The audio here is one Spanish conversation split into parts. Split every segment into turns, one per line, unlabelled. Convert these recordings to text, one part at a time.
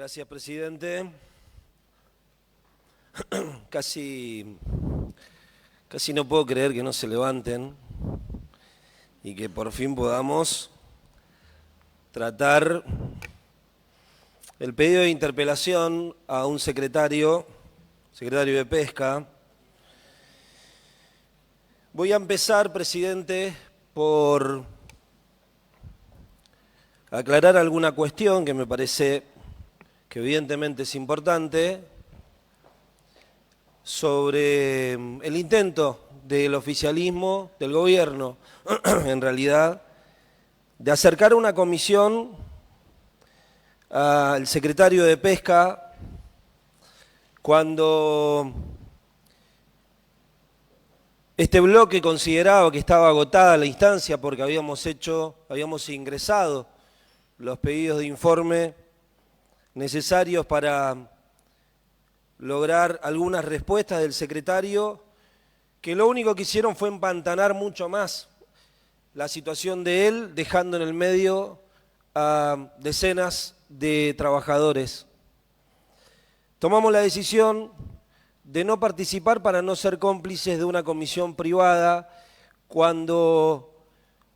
Gracias, presidente. Casi no puedo creer que no se levanten y que por fin podamos tratar el pedido de interpelación a un secretario de Pesca. Voy a empezar, presidente, por aclarar alguna cuestión que me parece que evidentemente es importante, sobre el intento del oficialismo, del gobierno, en realidad, de acercar una comisión al secretario de Pesca cuando este bloque consideraba que estaba agotada la instancia porque habíamos ingresado los pedidos de informe necesarios para lograr algunas respuestas del secretario, que lo único que hicieron fue empantanar mucho más la situación de él, dejando en el medio a decenas de trabajadores. Tomamos la decisión de no participar para no ser cómplices de una comisión privada cuando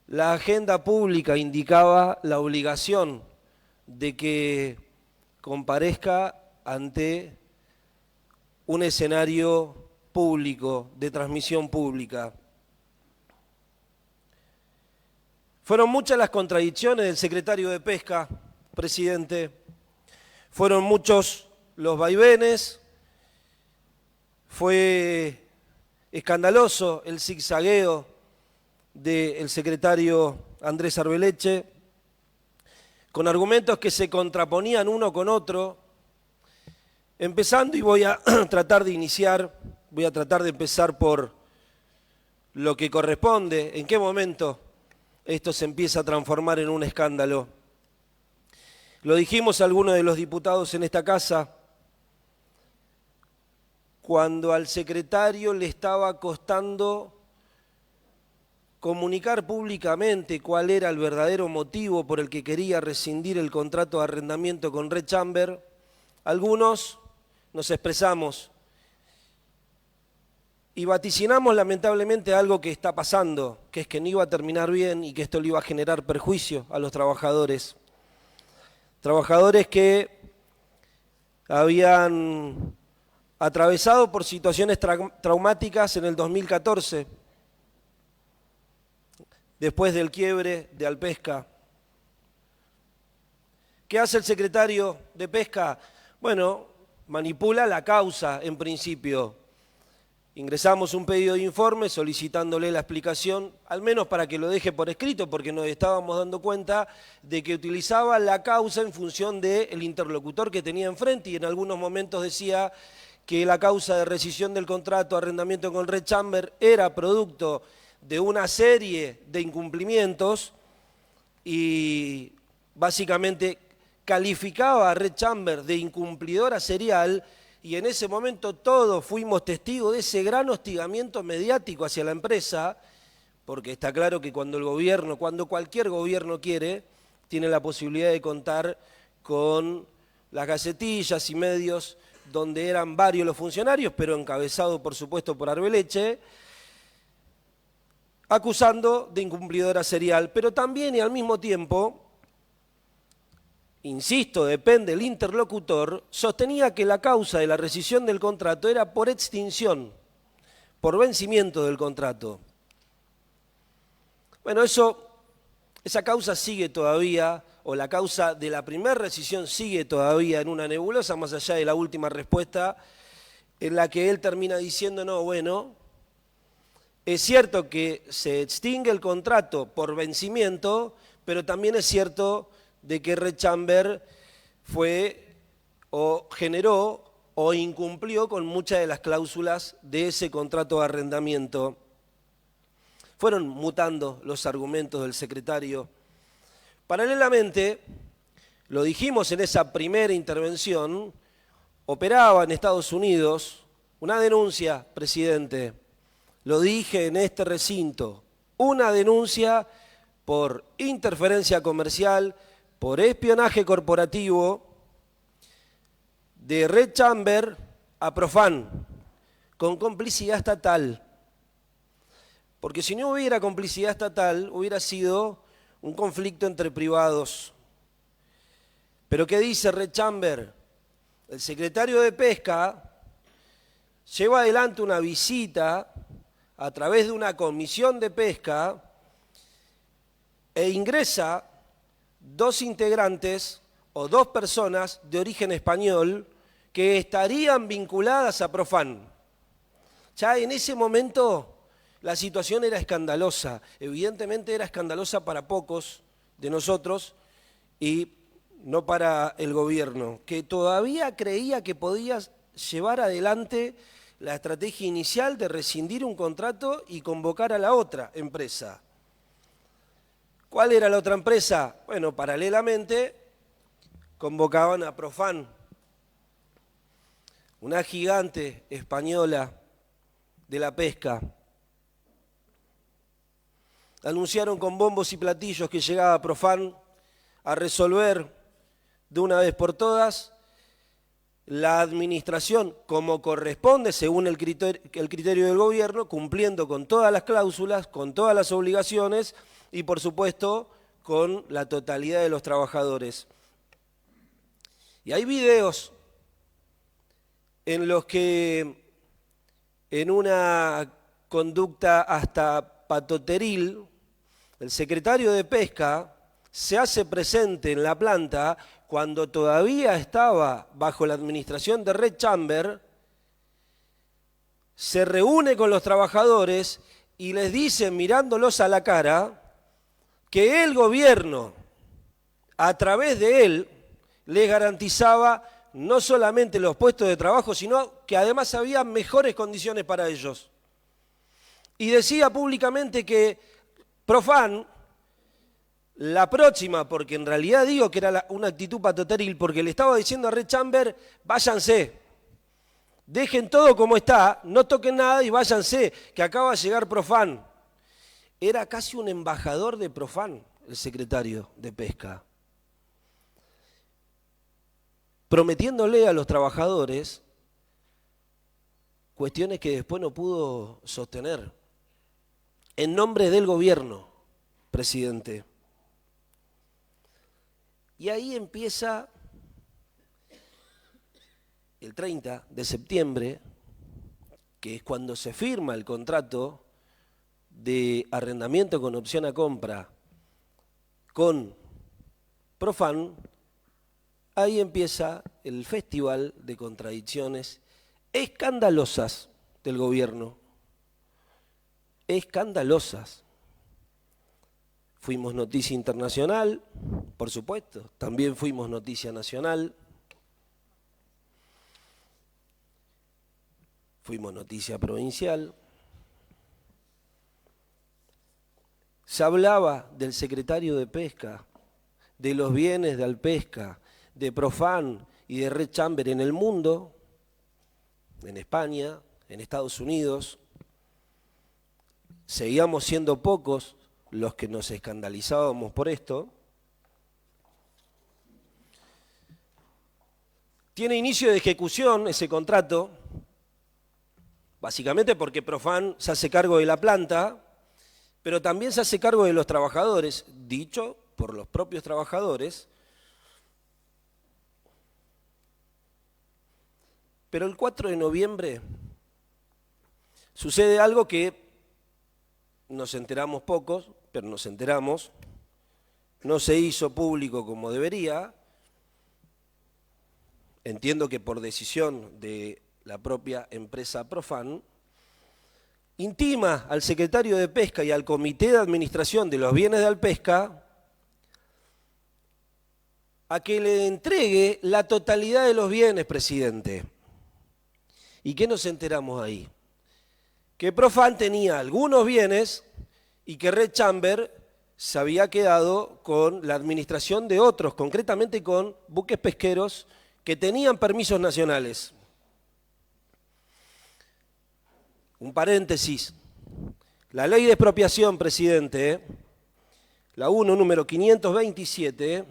la agenda pública indicaba la obligación de que comparezca ante un escenario público, de transmisión pública. Fueron muchas las contradicciones del secretario de Pesca, presidente. Fueron muchos los vaivenes. Fue escandaloso el zigzagueo del secretario Andrés Arbeleche, con argumentos que se contraponían uno con otro, empezando, y voy a tratar de empezar por lo que corresponde, en qué momento esto se empieza a transformar en un escándalo. Lo dijimos a algunos de los diputados en esta casa, cuando al secretario le estaba costando comunicar públicamente cuál era el verdadero motivo por el que quería rescindir el contrato de arrendamiento con Red Chamber, algunos nos expresamos y vaticinamos lamentablemente algo que está pasando, que es que no iba a terminar bien y que esto le iba a generar perjuicio a los trabajadores. Trabajadores que habían atravesado por situaciones traumáticas en el 2014, después del quiebre de Alpesca. ¿Qué hace el secretario de Pesca? Bueno, manipula la causa en principio. Ingresamos un pedido de informe solicitándole la explicación, al menos para que lo deje por escrito, porque nos estábamos dando cuenta de que utilizaba la causa en función del interlocutor que tenía enfrente, y en algunos momentos decía que la causa de rescisión del contrato de arrendamiento con Red Chamber era producto de una serie de incumplimientos y básicamente calificaba a Red Chamber de incumplidora serial, y en ese momento todos fuimos testigos de ese gran hostigamiento mediático hacia la empresa, porque está claro que cuando cualquier gobierno quiere, tiene la posibilidad de contar con las gacetillas y medios donde eran varios los funcionarios, pero encabezado por supuesto por Arbeleche, acusando de incumplidora serial, pero también y al mismo tiempo, insisto, depende del interlocutor, sostenía que la causa de la rescisión del contrato era por extinción, por vencimiento del contrato. Bueno, esa causa sigue todavía, o la causa de la primera rescisión sigue todavía en una nebulosa, más allá de la última respuesta, en la que él termina diciendo, no, bueno, es cierto que se extingue el contrato por vencimiento, pero también es cierto de que Red Chamber fue o generó o incumplió con muchas de las cláusulas de ese contrato de arrendamiento. Fueron mutando los argumentos del secretario. Paralelamente, lo dijimos en esa primera intervención, operaba en Estados Unidos una denuncia, presidente, lo dije en este recinto, una denuncia por interferencia comercial, por espionaje corporativo, de Red Chamber a Profan, con complicidad estatal. Porque si no hubiera complicidad estatal, hubiera sido un conflicto entre privados. Pero ¿qué dice Red Chamber? El secretario de Pesca lleva adelante una visita a través de una comisión de pesca e ingresa 2 integrantes o 2 personas de origen español que estarían vinculadas a Profan. Ya en ese momento la situación era escandalosa, evidentemente era escandalosa para pocos de nosotros y no para el gobierno, que todavía creía que podía llevar adelante la estrategia inicial de rescindir un contrato y convocar a la otra empresa. ¿Cuál era la otra empresa? Bueno, paralelamente convocaban a Profan, una gigante española de la pesca. Anunciaron con bombos y platillos que llegaba Profan a resolver de una vez por todas la administración como corresponde según el criterio del gobierno, cumpliendo con todas las cláusulas, con todas las obligaciones y por supuesto con la totalidad de los trabajadores. Y hay videos en los que en una conducta hasta patoteril, el secretario de Pesca se hace presente en la planta cuando todavía estaba bajo la administración de Red Chamber, se reúne con los trabajadores y les dice, mirándolos a la cara, que el gobierno, a través de él, les garantizaba no solamente los puestos de trabajo, sino que además había mejores condiciones para ellos. Y decía públicamente que Profan, la próxima, porque en realidad digo que era una actitud patoteril, porque le estaba diciendo a Red Chamber, váyanse, dejen todo como está, no toquen nada y váyanse, que acaba de llegar Profan. Era casi un embajador de Profan, el secretario de Pesca, prometiéndole a los trabajadores cuestiones que después no pudo sostener. En nombre del gobierno, presidente. Y ahí empieza el 30 de septiembre, que es cuando se firma el contrato de arrendamiento con opción a compra con Profan, ahí empieza el festival de contradicciones escandalosas del gobierno. Escandalosas. Fuimos noticia internacional, por supuesto, también fuimos noticia nacional, fuimos noticia provincial. Se hablaba del secretario de Pesca, de los bienes de Alpesca, de Profan y de Red Chamber en el mundo, en España, en Estados Unidos. Seguíamos siendo pocos los que nos escandalizábamos por esto. Tiene inicio de ejecución ese contrato, básicamente porque Profan se hace cargo de la planta, pero también se hace cargo de los trabajadores, dicho por los propios trabajadores. Pero el 4 de noviembre sucede algo que nos enteramos pocos, pero nos enteramos, no se hizo público como debería, entiendo que por decisión de la propia empresa Profan, intima al secretario de Pesca y al comité de administración de los bienes de Alpesca a que le entregue la totalidad de los bienes, presidente. ¿Y qué nos enteramos ahí? Que Profan tenía algunos bienes y que Red Chamber se había quedado con la administración de otros, concretamente con buques pesqueros que tenían permisos nacionales. Un paréntesis. La ley de expropiación, presidente, la 1, número 527,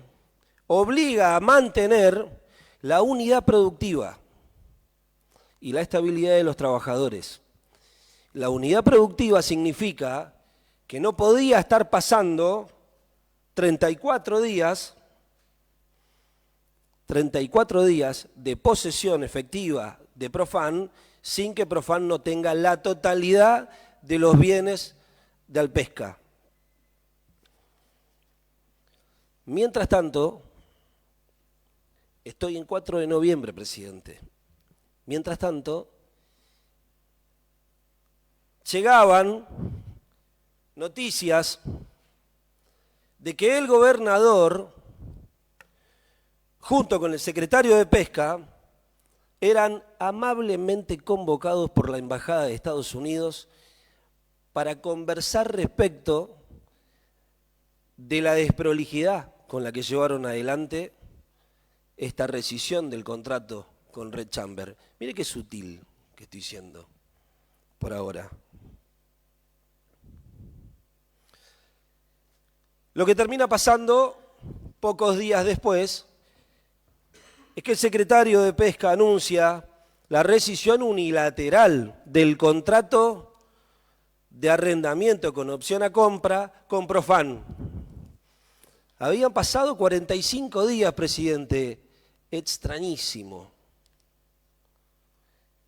obliga a mantener la unidad productiva y la estabilidad de los trabajadores. La unidad productiva significa que no podía estar pasando 34 días de posesión efectiva de Profan sin que Profan no tenga la totalidad de los bienes de Alpesca. Mientras tanto, estoy en 4 de noviembre, presidente. Mientras tanto, llegaban noticias de que el gobernador, junto con el secretario de Pesca, eran amablemente convocados por la Embajada de Estados Unidos para conversar respecto de la desprolijidad con la que llevaron adelante esta rescisión del contrato con Red Chamber. Mire qué sutil que estoy siendo por ahora. Lo que termina pasando pocos días después es que el secretario de Pesca anuncia la rescisión unilateral del contrato de arrendamiento con opción a compra con Profan. Habían pasado 45 días, presidente. Extrañísimo.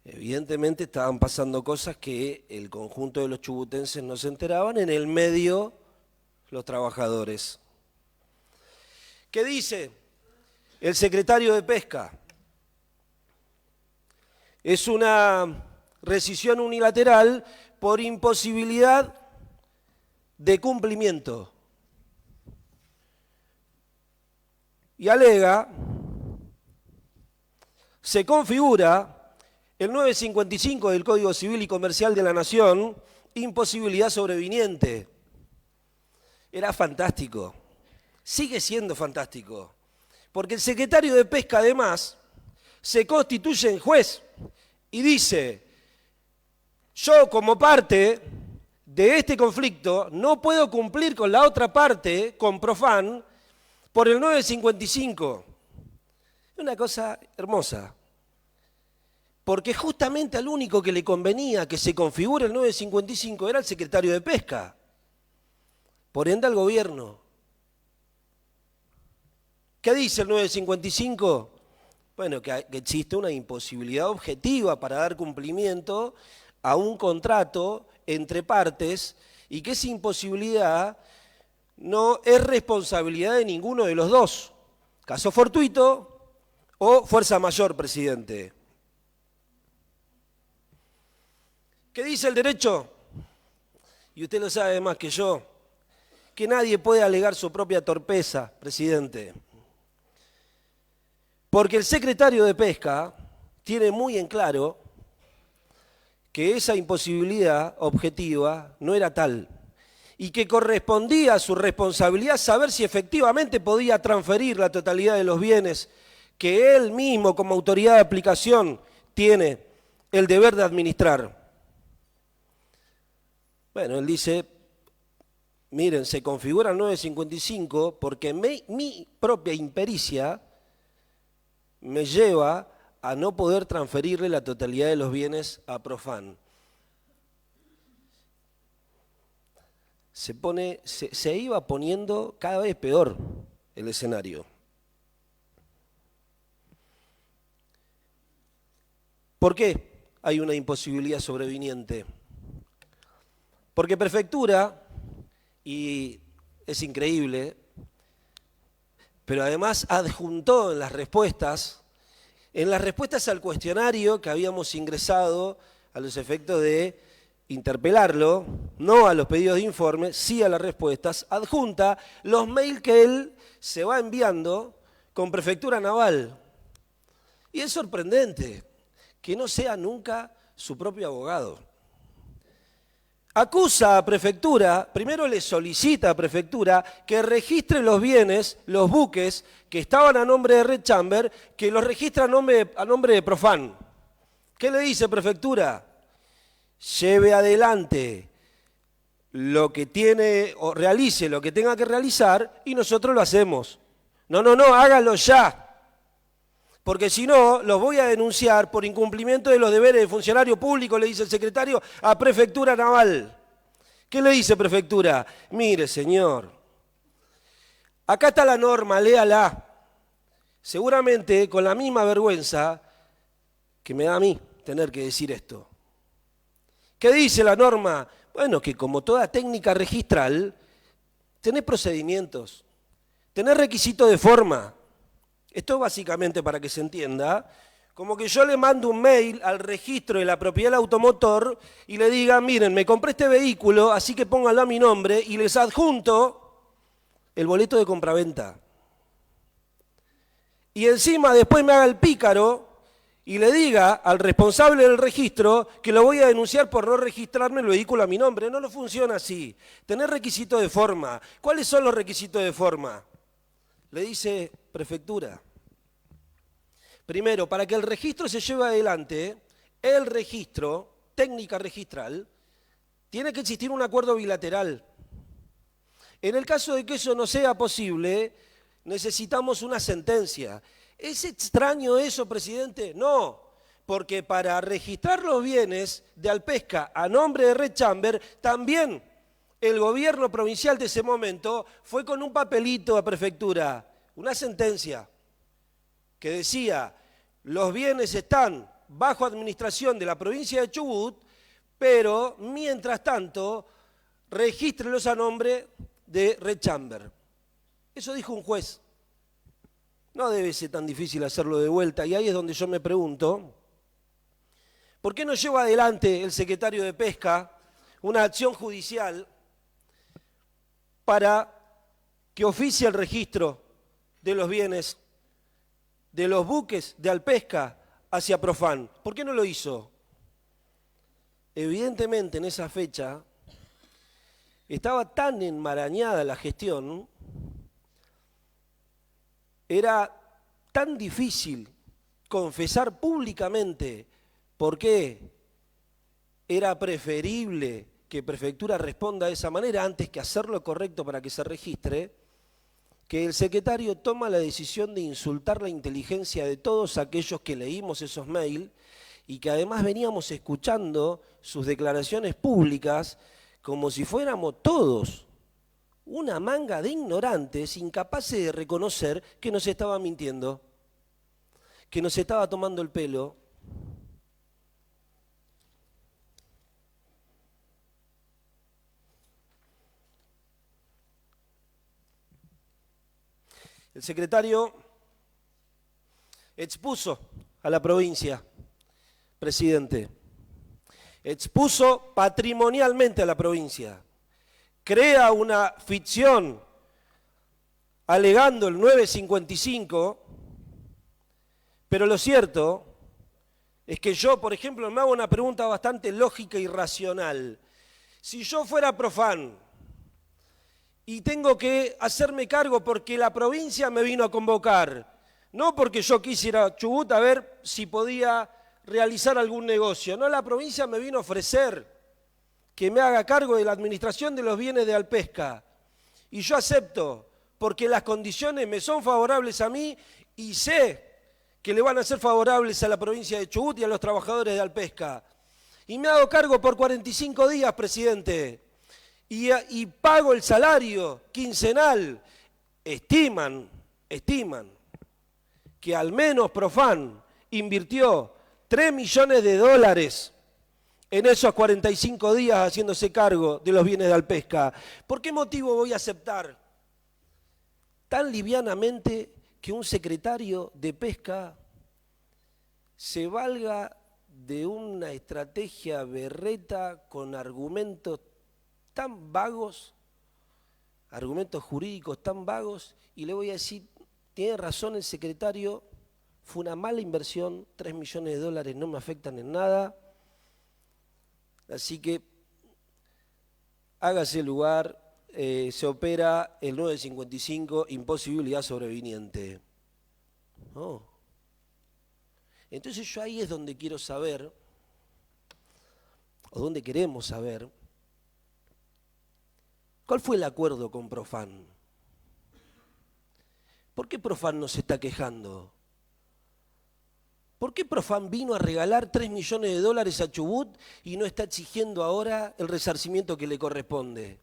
Evidentemente estaban pasando cosas que el conjunto de los chubutenses no se enteraban, en el medio los trabajadores. ¿Qué dice el secretario de Pesca? Es una rescisión unilateral por imposibilidad de cumplimiento. Y alega, se configura el 955 del Código Civil y Comercial de la Nación, imposibilidad sobreviniente. Era fantástico, sigue siendo fantástico, porque el secretario de Pesca además se constituye en juez y dice, yo como parte de este conflicto no puedo cumplir con la otra parte, con Profan, por el 955. Es una cosa hermosa, porque justamente al único que le convenía que se configure el 955 era el secretario de Pesca, por ende al gobierno. ¿Qué dice el 955? Bueno, que existe una imposibilidad objetiva para dar cumplimiento a un contrato entre partes y que esa imposibilidad no es responsabilidad de ninguno de los dos. Caso fortuito o fuerza mayor, presidente. ¿Qué dice el derecho? Y usted lo sabe más que yo, que nadie puede alegar su propia torpeza, presidente. Porque el secretario de Pesca tiene muy en claro que esa imposibilidad objetiva no era tal y que correspondía a su responsabilidad saber si efectivamente podía transferir la totalidad de los bienes que él mismo como autoridad de aplicación tiene el deber de administrar. Bueno, él dice, miren, se configura el 955 porque mi propia impericia me lleva a no poder transferirle la totalidad de los bienes a Profan. Se iba poniendo cada vez peor el escenario. ¿Por qué hay una imposibilidad sobreviniente? Porque Prefectura, y es increíble, pero además adjuntó en las respuestas al cuestionario que habíamos ingresado a los efectos de interpelarlo, no a los pedidos de informe, sí a las respuestas, adjunta los mails que él se va enviando con Prefectura Naval. Y es sorprendente que no sea nunca su propio abogado. Acusa a Prefectura, primero le solicita a Prefectura que registre los bienes, los buques que estaban a nombre de Red Chamber, que los registra a nombre de Profan. ¿Qué le dice Prefectura? Lleve adelante lo que tiene, o realice lo que tenga que realizar y nosotros lo hacemos. No, hágalo ya. porque si no, los voy a denunciar por incumplimiento de los deberes de funcionario público, le dice el secretario a Prefectura Naval. ¿Qué le dice Prefectura? Mire, señor, acá está la norma, léala. Seguramente con la misma vergüenza que me da a mí tener que decir esto. ¿Qué dice la norma? Bueno, que como toda técnica registral, tenés procedimientos, tenés requisitos de forma. Esto es básicamente para que se entienda, como que yo le mando un mail al registro de la propiedad del automotor y le diga, miren, me compré este vehículo, así que pónganlo a mi nombre y les adjunto el boleto de compraventa. Y encima después me haga el pícaro y le diga al responsable del registro que lo voy a denunciar por no registrarme el vehículo a mi nombre. No funciona así. Tener requisitos de forma. ¿Cuáles son los requisitos de forma? Le dice Prefectura. Primero, para que el registro se lleve adelante, el registro, técnica registral, tiene que existir un acuerdo bilateral. En el caso de que eso no sea posible, necesitamos una sentencia. ¿Es extraño eso, presidente? No, porque para registrar los bienes de Alpesca a nombre de Red Chamber, también el gobierno provincial de ese momento fue con un papelito a Prefectura, una sentencia que decía, los bienes están bajo administración de la provincia de Chubut, pero mientras tanto, regístrelos a nombre de Red Chamber. Eso dijo un juez. No debe ser tan difícil hacerlo de vuelta, y ahí es donde yo me pregunto, ¿por qué no lleva adelante el secretario de Pesca una acción judicial para que oficie el registro de los bienes de los buques de Alpesca hacia Profan? ¿Por qué no lo hizo? Evidentemente en esa fecha estaba tan enmarañada la gestión, era tan difícil confesar públicamente por qué era preferible que Prefectura responda de esa manera antes que hacer lo correcto para que se registre, que el secretario toma la decisión de insultar la inteligencia de todos aquellos que leímos esos mails y que además veníamos escuchando sus declaraciones públicas como si fuéramos todos una manga de ignorantes incapaces de reconocer que nos estaba mintiendo, que nos estaba tomando el pelo. El secretario expuso a la provincia, presidente, expuso patrimonialmente a la provincia, crea una ficción alegando el 955, pero lo cierto es que yo, por ejemplo, me hago una pregunta bastante lógica y racional. Si yo fuera Profan y tengo que hacerme cargo porque la provincia me vino a convocar, no porque yo quisiera Chubut a ver si podía realizar algún negocio, no, la provincia me vino a ofrecer que me haga cargo de la administración de los bienes de Alpesca. Y yo acepto, porque las condiciones me son favorables a mí y sé que le van a ser favorables a la provincia de Chubut y a los trabajadores de Alpesca. Y me hago cargo por 45 días, presidente, y pago el salario quincenal. Estiman que al menos Profan invirtió $3 millones en esos 45 días haciéndose cargo de los bienes de Alpesca. ¿Por qué motivo voy a aceptar tan livianamente que un secretario de Pesca se valga de una estrategia berreta con argumentos tan vagos, argumentos jurídicos tan vagos? Y le voy a decir, tiene razón el secretario, fue una mala inversión, $3 millones no me afectan en nada. Así que hágase lugar, se opera el 955, imposibilidad sobreviniente. Oh. Entonces yo ahí es donde quiero saber, o donde queremos saber, ¿cuál fue el acuerdo con Profan? ¿Por qué Profan nos está quejando? qué Profam vino a regalar 3 millones de dólares a Chubut y no está exigiendo ahora el resarcimiento que le corresponde?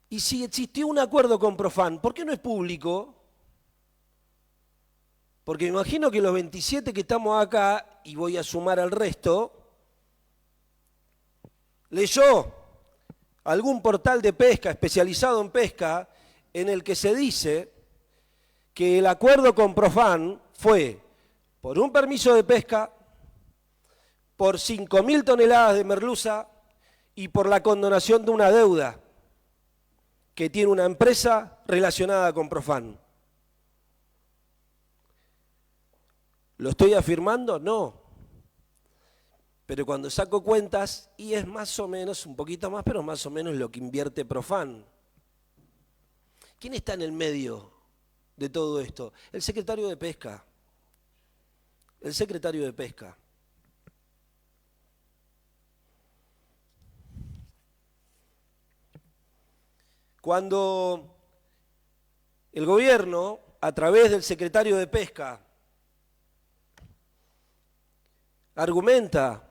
Y si existió un acuerdo con Profam, ¿por qué no es público? Porque me imagino que los 27 que estamos acá, y voy a sumar al resto, leyó algún portal de pesca especializado en pesca en el que se dice que el acuerdo con Profam fue por un permiso de pesca, por 5.000 toneladas de merluza y por la condonación de una deuda que tiene una empresa relacionada con Profam. ¿Lo estoy afirmando? No. Pero cuando saco cuentas, y es más o menos, un poquito más, pero más o menos lo que invierte Profam. ¿Quién está en el medio de todo esto? El secretario de Pesca. El secretario de Pesca. Cuando el gobierno, a través del secretario de Pesca, argumenta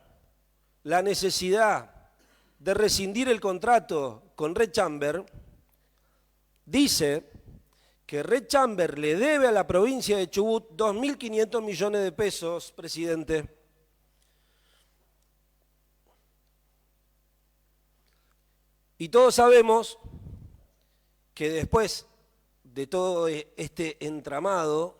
la necesidad de rescindir el contrato con Red Chamber, dice que Red Chamber le debe a la provincia de Chubut 2.500 millones de pesos, presidente. Y todos sabemos que después de todo este entramado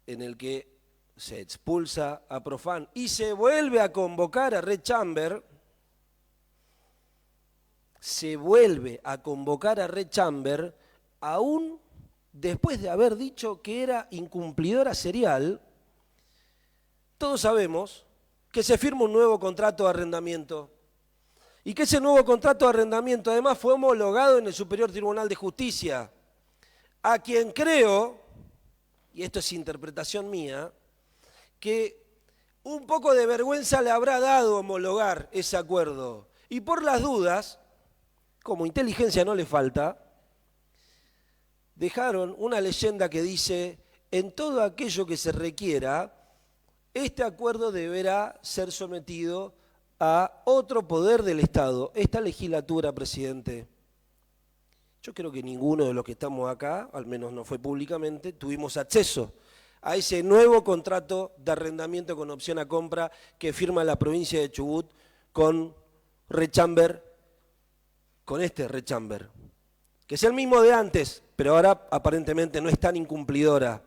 en el que se expulsa a Profam y se vuelve a convocar a Red Chamber, aún después de haber dicho que era incumplidora serial, todos sabemos que se firma un nuevo contrato de arrendamiento y que ese nuevo contrato de arrendamiento además fue homologado en el Superior Tribunal de Justicia, a quien creo, y esto es interpretación mía, que un poco de vergüenza le habrá dado homologar ese acuerdo. Y por las dudas, como inteligencia no le falta, dejaron una leyenda que dice: en todo aquello que se requiera, este acuerdo deberá ser sometido a otro poder del Estado. Esta legislatura, presidente, yo creo que ninguno de los que estamos acá, al menos no fue públicamente, tuvimos acceso a ese nuevo contrato de arrendamiento con opción a compra que firma la provincia de Chubut con Red Chamber, con este Red Chamber, que es el mismo de antes, pero ahora aparentemente no es tan incumplidora.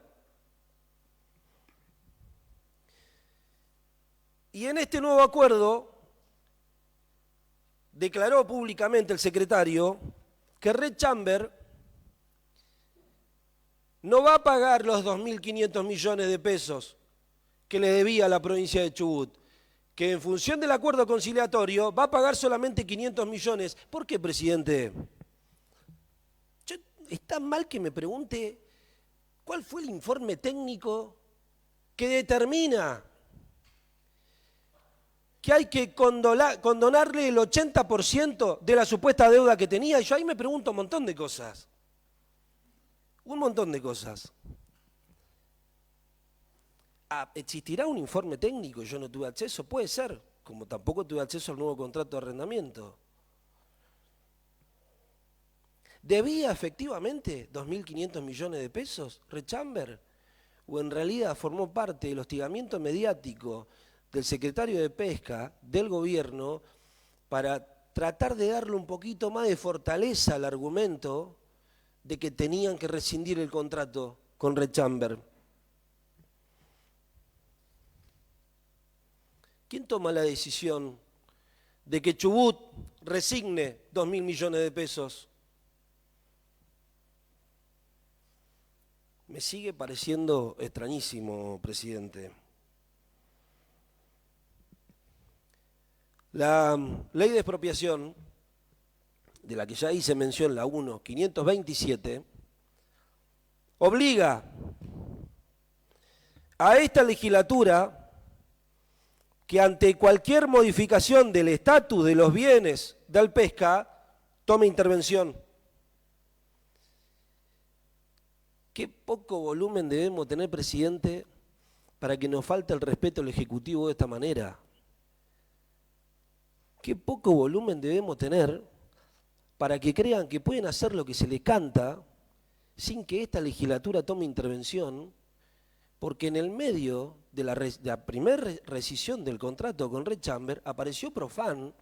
Y en este nuevo acuerdo declaró públicamente el secretario que Red Chamber no va a pagar los 2.500 millones de pesos que le debía a la provincia de Chubut, que en función del acuerdo conciliatorio va a pagar solamente 500 millones. ¿Por qué, presidente? Está mal que me pregunte cuál fue el informe técnico que determina que hay que condonarle el 80% de la supuesta deuda que tenía. Y yo ahí me pregunto un montón de cosas. Un montón de cosas. ¿Existirá un informe técnico y yo no tuve acceso? Puede ser, como tampoco tuve acceso al nuevo contrato de arrendamiento. ¿Debía efectivamente 2.500 millones de pesos Red Chamber? ¿O en realidad formó parte del hostigamiento mediático del secretario de Pesca del gobierno para tratar de darle un poquito más de fortaleza al argumento de que tenían que rescindir el contrato con Red Chamber? ¿Quién toma la decisión de que Chubut resigne 2.000 millones de pesos? Me sigue pareciendo extrañísimo, presidente. La ley de expropiación, de la que ya hice mención, la 1.527, obliga a esta legislatura que ante cualquier modificación del estatus de los bienes del pesca, tome intervención. Qué poco volumen debemos tener, presidente, para que nos falte el respeto al Ejecutivo de esta manera. Qué poco volumen debemos tener para que crean que pueden hacer lo que se les canta sin que esta legislatura tome intervención, porque en el medio de la primera rescisión del contrato con Red Chamber apareció Profan,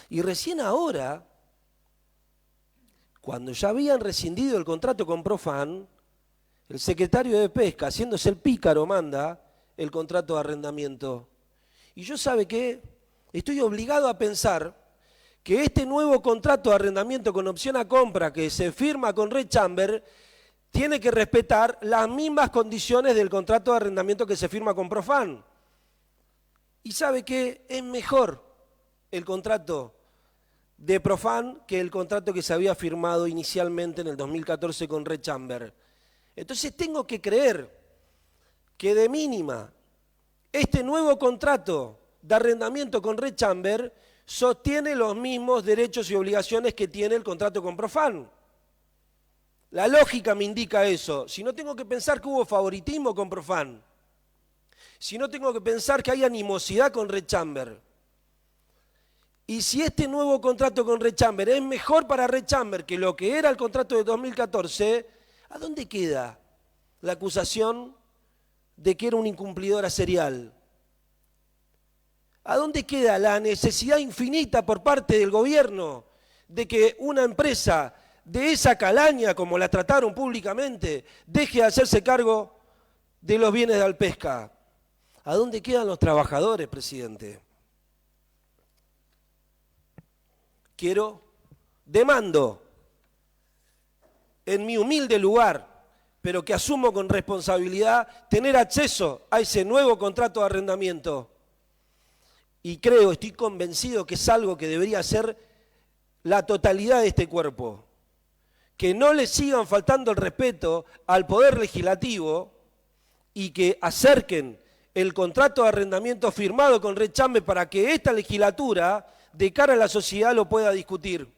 y recién ahora, cuando ya habían rescindido el contrato con Profan, el secretario de Pesca, haciéndose el pícaro, manda el contrato de arrendamiento. Y yo, ¿sabe qué? Estoy obligado a pensar que este nuevo contrato de arrendamiento con opción a compra que se firma con Red Chamber tiene que respetar las mismas condiciones del contrato de arrendamiento que se firma con Profan. Y ¿sabe qué? Es mejor el contrato de Profan que el contrato que se había firmado inicialmente en el 2014 con Red Chamber. Entonces tengo que creer que de mínima este nuevo contrato de arrendamiento con Red Chamber sostiene los mismos derechos y obligaciones que tiene el contrato con Profan. La lógica me indica eso. Si no, tengo que pensar que hubo favoritismo con Profan. Si no, tengo que pensar que hay animosidad con Red Chamber. Y si este nuevo contrato con Red Chamber es mejor para Red Chamber que lo que era el contrato de 2014, ¿a dónde queda la acusación de que era un incumplidora serial? ¿A dónde queda la necesidad infinita por parte del gobierno de que una empresa de esa calaña, como la trataron públicamente, deje de hacerse cargo de los bienes de Alpesca? ¿A dónde quedan los trabajadores, presidente? Demando, en mi humilde lugar, pero que asumo con responsabilidad, tener acceso a ese nuevo contrato de arrendamiento. Y estoy convencido que es algo que debería ser la totalidad de este cuerpo. Que no le sigan faltando el respeto al Poder Legislativo y que acerquen el contrato de arrendamiento firmado con Red Chamber para que esta legislatura, de cara a la sociedad, lo pueda discutir.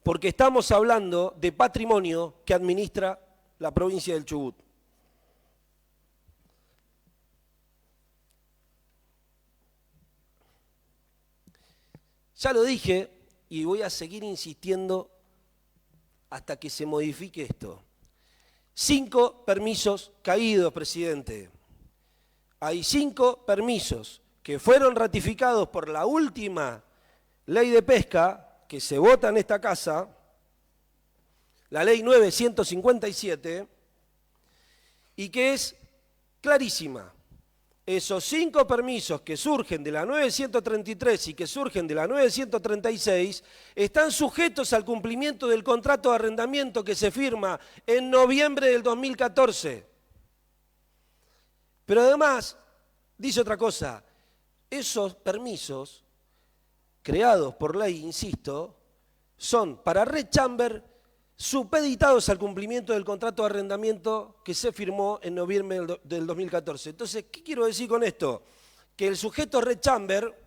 Porque estamos hablando de patrimonio que administra la provincia del Chubut. Ya lo dije y voy a seguir insistiendo hasta que se modifique esto. 5 permisos caídos, presidente. Hay 5 permisos que fueron ratificados por la última ley de pesca que se vota en esta casa, la ley 957, y que es clarísima. Esos 5 permisos que surgen de la 933 y que surgen de la 936 están sujetos al cumplimiento del contrato de arrendamiento que se firma en noviembre del 2014. Pero además, dice otra cosa, esos permisos, creados por ley, insisto, son para Red Chamber supeditados al cumplimiento del contrato de arrendamiento que se firmó en noviembre del 2014. Entonces, ¿qué quiero decir con esto? Que el sujeto Red Chamber,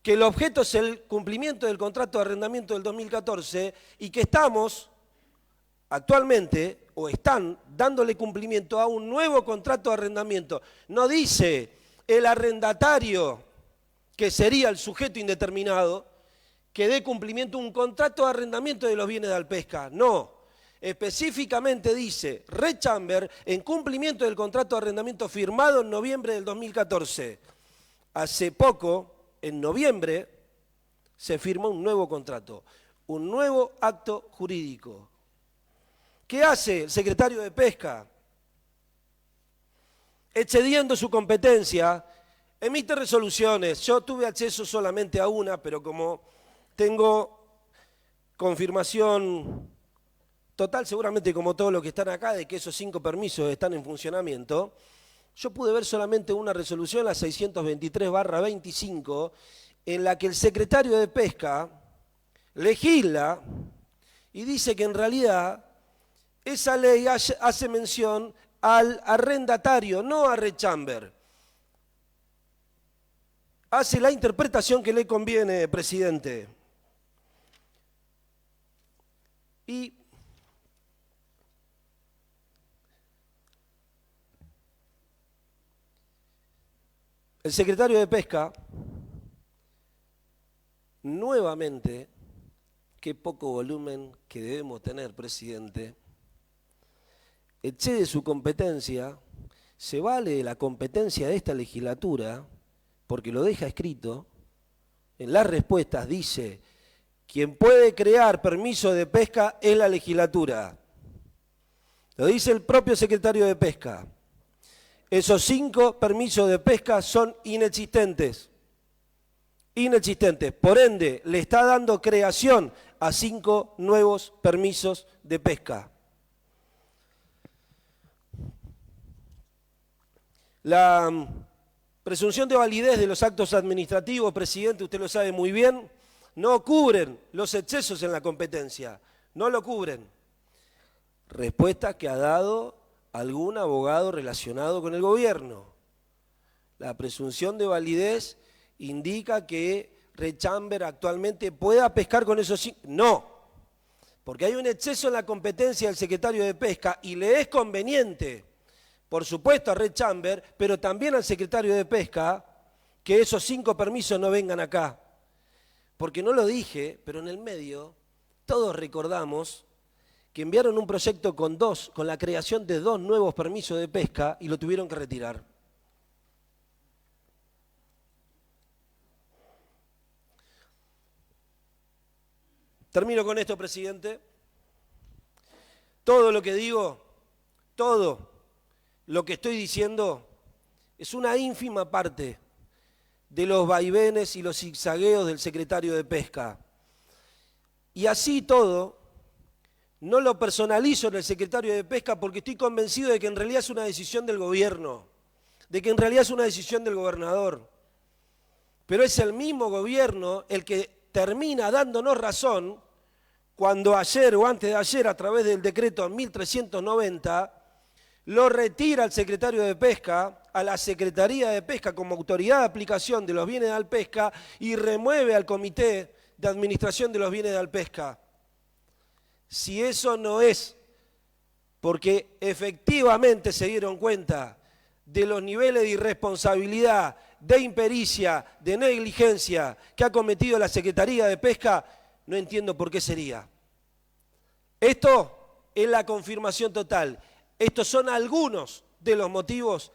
que el objeto es el cumplimiento del contrato de arrendamiento del 2014 y que estamos actualmente, o están dándole cumplimiento a un nuevo contrato de arrendamiento. No dice el arrendatario, que sería el sujeto indeterminado, que dé cumplimiento a un contrato de arrendamiento de los bienes de Alpesca. No, específicamente dice Red Chamber en cumplimiento del contrato de arrendamiento firmado en noviembre del 2014. Hace poco, en noviembre, se firmó un nuevo contrato, un nuevo acto jurídico. ¿Qué hace el secretario de Pesca? Excediendo su competencia, emite resoluciones. Yo tuve acceso solamente a una, pero como tengo confirmación total, seguramente como todos los que están acá, de que esos 5 permisos están en funcionamiento, yo pude ver solamente una resolución, la 623/25, en la que el secretario de Pesca legisla y dice que en realidad esa ley hace mención al arrendatario, no a Red Chamber. Hace la interpretación que le conviene, presidente. Y El secretario de Pesca, nuevamente, qué poco volumen que debemos tener, presidente, excede su competencia, se vale de la competencia de esta legislatura, porque lo deja escrito, en las respuestas dice, quien puede crear permiso de pesca es la legislatura. Lo dice el propio secretario de Pesca. Esos 5 permisos de pesca son inexistentes. Inexistentes. Por ende, le está dando creación a 5 nuevos permisos de pesca. La presunción de validez de los actos administrativos, presidente, usted lo sabe muy bien, no cubren los excesos en la competencia, no lo cubren. Respuesta que ha dado algún abogado relacionado con el gobierno. La presunción de validez indica que Rechamber actualmente pueda pescar con esos 5. No, porque hay un exceso en la competencia del secretario de Pesca y le es conveniente, por supuesto a Rechamber, pero también al secretario de Pesca, que esos 5 permisos no vengan acá. Porque no lo dije, pero en el medio todos recordamos que enviaron un proyecto con la creación de 2 nuevos permisos de pesca y lo tuvieron que retirar. Termino con esto, presidente. Todo lo que digo, todo lo que estoy diciendo es una ínfima parte de los vaivenes y los zigzagueos del secretario de Pesca. Y así todo, no lo personalizo en el secretario de Pesca porque estoy convencido de que en realidad es una decisión del gobierno, de que en realidad es una decisión del gobernador. Pero es el mismo gobierno el que termina dándonos razón cuando ayer o antes de ayer, a través del decreto 1390, lo retira el secretario de Pesca a la Secretaría de Pesca como autoridad de aplicación de los bienes de Alpesca y remueve al Comité de Administración de los Bienes de Alpesca. Si eso no es porque efectivamente se dieron cuenta de los niveles de irresponsabilidad, de impericia, de negligencia que ha cometido la Secretaría de Pesca, no entiendo por qué sería. Esto es la confirmación total. Estos son algunos de los motivos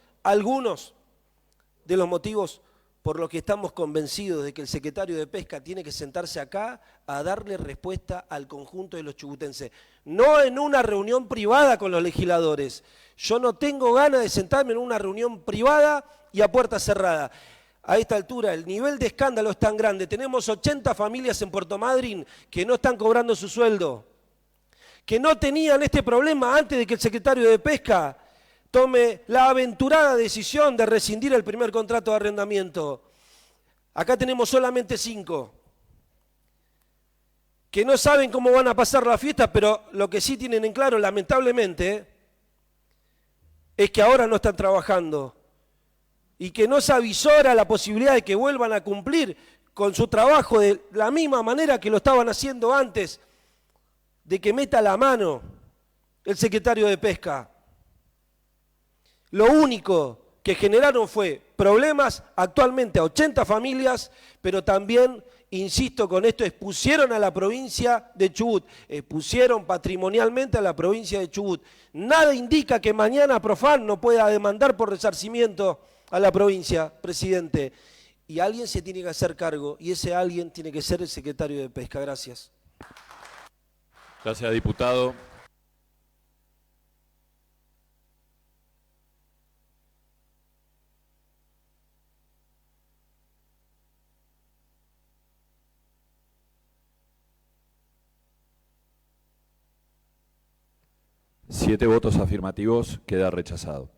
por los que estamos convencidos de que el secretario de Pesca tiene que sentarse acá a darle respuesta al conjunto de los chubutenses. No en una reunión privada con los legisladores. Yo no tengo ganas de sentarme en una reunión privada y a puerta cerrada. A esta altura el nivel de escándalo es tan grande. Tenemos 80 familias en Puerto Madryn que no están cobrando su sueldo, que no tenían este problema antes de que el secretario de Pesca tome la aventurada decisión de rescindir el primer contrato de arrendamiento. Acá tenemos solamente 5 que no saben cómo van a pasar la fiesta, pero lo que sí tienen en claro, lamentablemente, es que ahora no están trabajando y que no se avisora la posibilidad de que vuelvan a cumplir con su trabajo de la misma manera que lo estaban haciendo antes de que meta la mano el secretario de Pesca. Lo único que generaron fue problemas actualmente a 80 familias, pero también, insisto con esto, expusieron a la provincia de Chubut, expusieron patrimonialmente a la provincia de Chubut. Nada indica que mañana Profan no pueda demandar por resarcimiento a la provincia, presidente. Y alguien se tiene que hacer cargo, y ese alguien tiene que ser el secretario de Pesca. Gracias.
Gracias, diputado. Siete votos afirmativos, queda rechazado.